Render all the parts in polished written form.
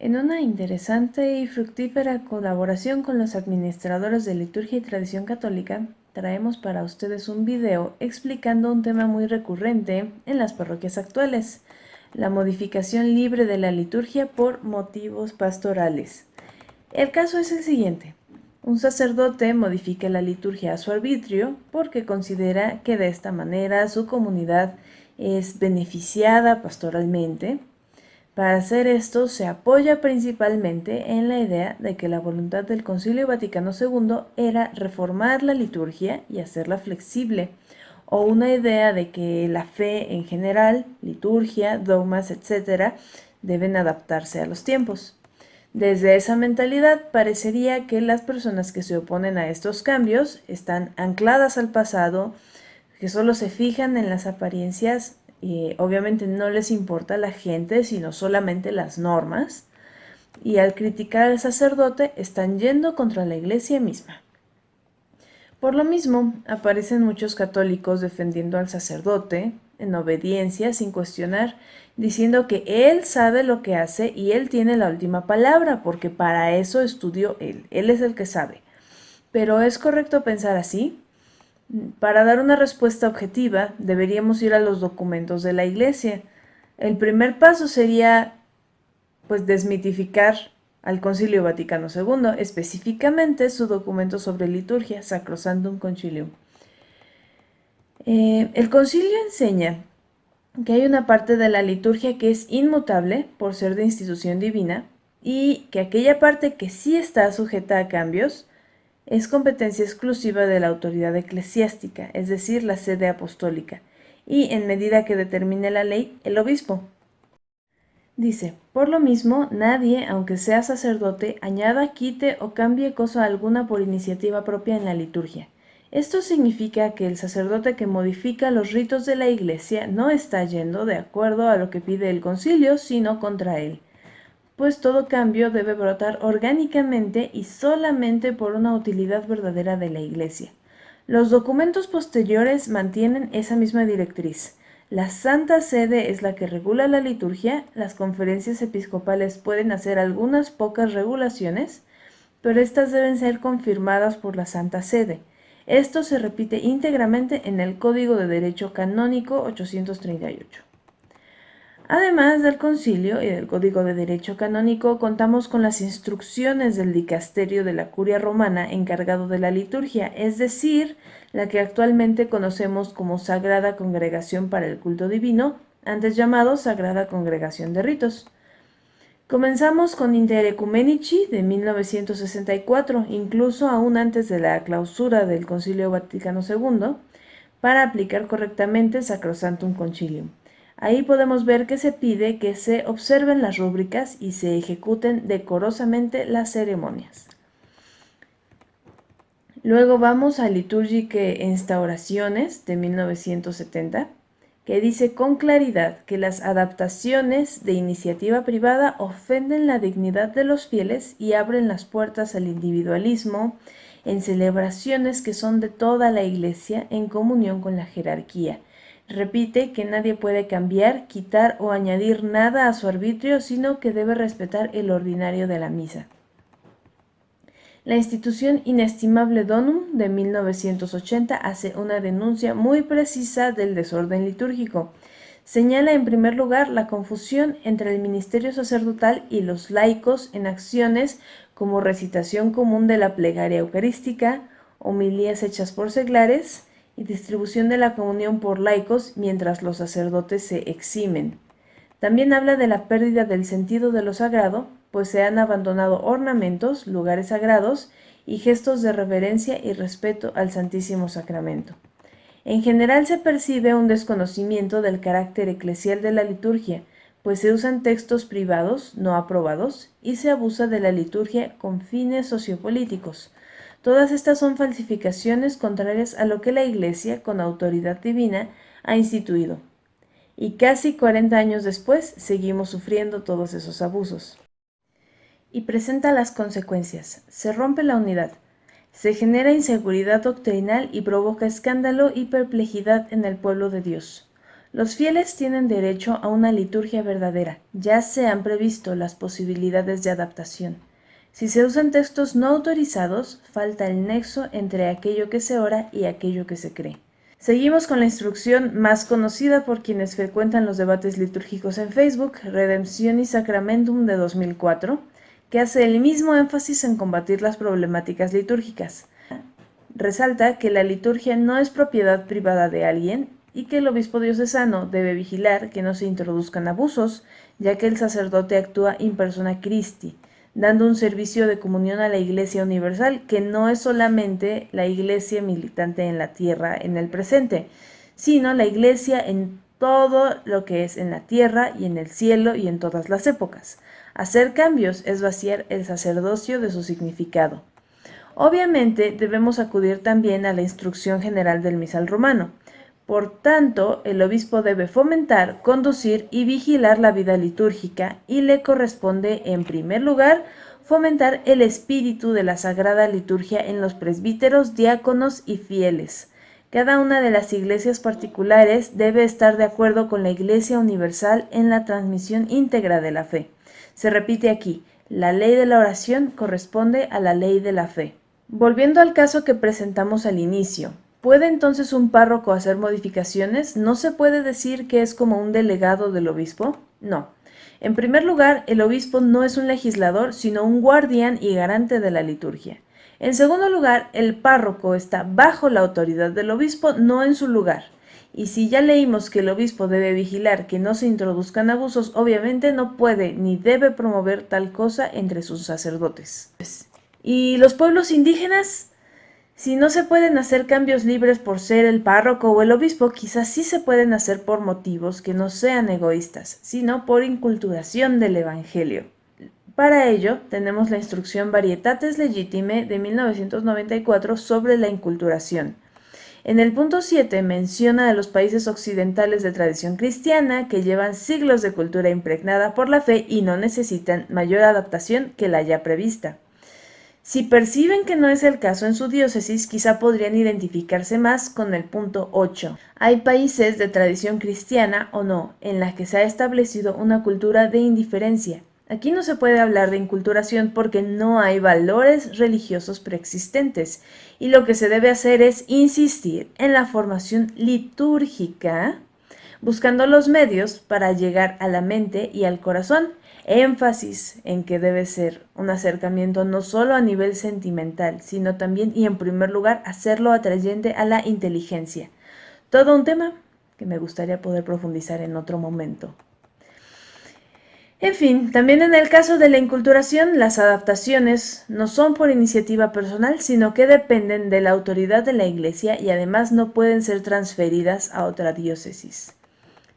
En una interesante y fructífera colaboración con los administradores de Liturgia y Tradición Católica, traemos para ustedes un video explicando un tema muy recurrente en las parroquias actuales: la modificación libre de la liturgia por motivos pastorales. El caso es el siguiente: un sacerdote modifica la liturgia a su arbitrio porque considera que de esta manera su comunidad es beneficiada pastoralmente. Para hacer esto se apoya principalmente en la idea de que la voluntad del Concilio Vaticano II era reformar la liturgia y hacerla flexible, o una idea de que la fe en general, liturgia, dogmas, etc., deben adaptarse a los tiempos. Desde esa mentalidad parecería que las personas que se oponen a estos cambios están ancladas al pasado, que solo se fijan en las apariencias y obviamente no les importa la gente, sino solamente las normas, y al criticar al sacerdote están yendo contra la iglesia misma. Por lo mismo, aparecen muchos católicos defendiendo al sacerdote en obediencia, sin cuestionar, diciendo que él sabe lo que hace y él tiene la última palabra, porque para eso estudió él es el que sabe. ¿Pero es correcto pensar así? Para dar una respuesta objetiva, deberíamos ir a los documentos de la Iglesia. El primer paso sería, pues, desmitificar al Concilio Vaticano II, específicamente su documento sobre liturgia, Sacrosanctum Concilium. El concilio enseña que hay una parte de la liturgia que es inmutable por ser de institución divina y que aquella parte que sí está sujeta a cambios es competencia exclusiva de la autoridad eclesiástica, es decir, la sede apostólica, y en medida que determine la ley, el obispo. Dice: por lo mismo, nadie, aunque sea sacerdote, añada, quite o cambie cosa alguna por iniciativa propia en la liturgia. Esto significa que el sacerdote que modifica los ritos de la Iglesia no está yendo de acuerdo a lo que pide el concilio, sino contra él, pues todo cambio debe brotar orgánicamente y solamente por una utilidad verdadera de la Iglesia. Los documentos posteriores mantienen esa misma directriz. La Santa Sede es la que regula la liturgia, las conferencias episcopales pueden hacer algunas pocas regulaciones, pero estas deben ser confirmadas por la Santa Sede. Esto se repite íntegramente en el Código de Derecho Canónico 838. Además del concilio y del Código de Derecho Canónico, contamos con las instrucciones del dicasterio de la Curia Romana encargado de la liturgia, es decir, la que actualmente conocemos como Sagrada Congregación para el Culto Divino, antes llamado Sagrada Congregación de Ritos. Comenzamos con Inter Ecumenici de 1964, incluso aún antes de la clausura del Concilio Vaticano II, para aplicar correctamente Sacrosanctum Concilium. Ahí podemos ver que se pide que se observen las rúbricas y se ejecuten decorosamente las ceremonias. Luego vamos a Liturgiae Instaurationes de 1970, que dice con claridad que las adaptaciones de iniciativa privada ofenden la dignidad de los fieles y abren las puertas al individualismo en celebraciones que son de toda la Iglesia en comunión con la jerarquía. Repite que nadie puede cambiar, quitar o añadir nada a su arbitrio, sino que debe respetar el ordinario de la misa. La institución Inestimable Donum de 1980 hace una denuncia muy precisa del desorden litúrgico. Señala en primer lugar la confusión entre el ministerio sacerdotal y los laicos en acciones como recitación común de la plegaria eucarística, homilías hechas por seglares y distribución de la comunión por laicos mientras los sacerdotes se eximen. También habla de la pérdida del sentido de lo sagrado, pues se han abandonado ornamentos, lugares sagrados y gestos de reverencia y respeto al Santísimo Sacramento. En general se percibe un desconocimiento del carácter eclesial de la liturgia, pues se usan textos privados no aprobados y se abusa de la liturgia con fines sociopolíticos. Todas estas son falsificaciones contrarias a lo que la Iglesia, con autoridad divina, ha instituido. Y casi 40 años después seguimos sufriendo todos esos abusos. Y presenta las consecuencias. Se rompe la unidad, se genera inseguridad doctrinal y provoca escándalo y perplejidad en el pueblo de Dios. Los fieles tienen derecho a una liturgia verdadera, ya se han previsto las posibilidades de adaptación. Si se usan textos no autorizados, falta el nexo entre aquello que se ora y aquello que se cree. Seguimos con la instrucción más conocida por quienes frecuentan los debates litúrgicos en Facebook, Redemptionis Sacramentum de 2004, que hace el mismo énfasis en combatir las problemáticas litúrgicas. Resalta que la liturgia no es propiedad privada de alguien y que el obispo diocesano debe vigilar que no se introduzcan abusos, ya que el sacerdote actúa in persona Christi, dando un servicio de comunión a la Iglesia universal, que no es solamente la Iglesia militante en la tierra en el presente, sino la Iglesia en todo lo que es en la tierra y en el cielo y en todas las épocas. Hacer cambios es vaciar el sacerdocio de su significado. Obviamente debemos acudir también a la instrucción general del misal romano. Por tanto, el obispo debe fomentar, conducir y vigilar la vida litúrgica y le corresponde, en primer lugar, fomentar el espíritu de la Sagrada Liturgia en los presbíteros, diáconos y fieles. Cada una de las iglesias particulares debe estar de acuerdo con la Iglesia universal en la transmisión íntegra de la fe. Se repite aquí, la ley de la oración corresponde a la ley de la fe. Volviendo al caso que presentamos al inicio, ¿puede entonces un párroco hacer modificaciones? ¿No se puede decir que es como un delegado del obispo? No. En primer lugar, el obispo no es un legislador, sino un guardián y garante de la liturgia. En segundo lugar, el párroco está bajo la autoridad del obispo, no en su lugar. Y si ya leímos que el obispo debe vigilar que no se introduzcan abusos, obviamente no puede ni debe promover tal cosa entre sus sacerdotes. ¿Y los pueblos indígenas? Si no se pueden hacer cambios libres por ser el párroco o el obispo, quizás sí se pueden hacer por motivos que no sean egoístas, sino por inculturación del Evangelio. Para ello, tenemos la instrucción Varietates Legitime de 1994 sobre la inculturación. En el punto 7 menciona a los países occidentales de tradición cristiana que llevan siglos de cultura impregnada por la fe y no necesitan mayor adaptación que la ya prevista. Si perciben que no es el caso en su diócesis, quizá podrían identificarse más con el punto 8. Hay países de tradición cristiana o no, en la que se ha establecido una cultura de indiferencia. Aquí no se puede hablar de inculturación porque no hay valores religiosos preexistentes, y lo que se debe hacer es insistir en la formación litúrgica, buscando los medios para llegar a la mente y al corazón. Énfasis en que debe ser un acercamiento no solo a nivel sentimental, sino también y en primer lugar hacerlo atrayente a la inteligencia. Todo un tema que me gustaría poder profundizar en otro momento. En fin, también en el caso de la inculturación, las adaptaciones no son por iniciativa personal, sino que dependen de la autoridad de la Iglesia y además no pueden ser transferidas a otra diócesis.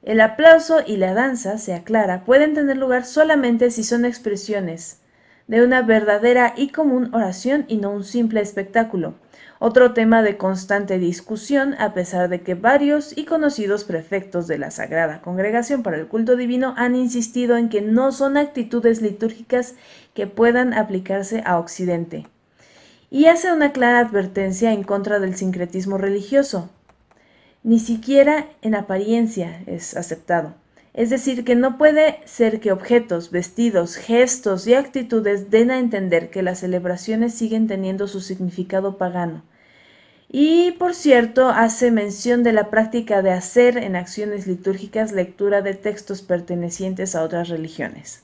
El aplauso y la danza, se aclara, pueden tener lugar solamente si son expresiones de una verdadera y común oración y no un simple espectáculo. Otro tema de constante discusión, a pesar de que varios y conocidos prefectos de la Sagrada Congregación para el Culto Divino han insistido en que no son actitudes litúrgicas que puedan aplicarse a Occidente. Y hace una clara advertencia en contra del sincretismo religioso. Ni siquiera en apariencia es aceptado. Es decir, que no puede ser que objetos, vestidos, gestos y actitudes den a entender que las celebraciones siguen teniendo su significado pagano. Y, por cierto, hace mención de la práctica de hacer en acciones litúrgicas lectura de textos pertenecientes a otras religiones.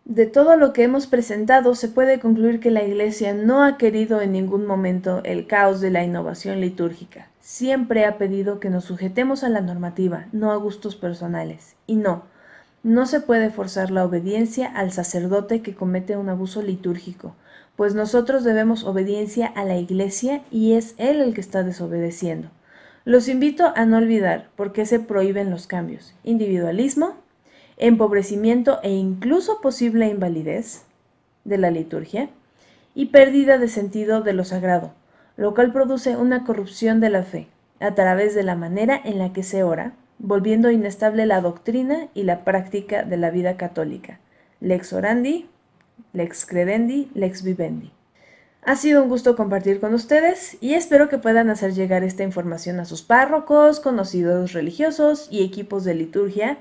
De todo lo que hemos presentado, se puede concluir que la Iglesia no ha querido en ningún momento el caos de la innovación litúrgica. Siempre ha pedido que nos sujetemos a la normativa, no a gustos personales. Y no se puede forzar la obediencia al sacerdote que comete un abuso litúrgico, pues nosotros debemos obediencia a la Iglesia y es Él el que está desobedeciendo. Los invito a no olvidar por qué se prohíben los cambios: individualismo, empobrecimiento e incluso posible invalidez de la liturgia y pérdida de sentido de lo sagrado, lo cual produce una corrupción de la fe a través de la manera en la que se ora, volviendo inestable la doctrina y la práctica de la vida católica. Lex orandi, lex credendi, lex vivendi. Ha sido un gusto compartir con ustedes y espero que puedan hacer llegar esta información a sus párrocos, conocidos religiosos y equipos de liturgia,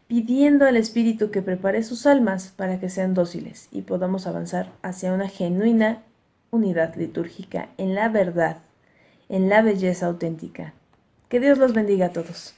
pidiendo al Espíritu que prepare sus almas para que sean dóciles y podamos avanzar hacia una genuina unidad litúrgica en la verdad, en la belleza auténtica. Que Dios los bendiga a todos.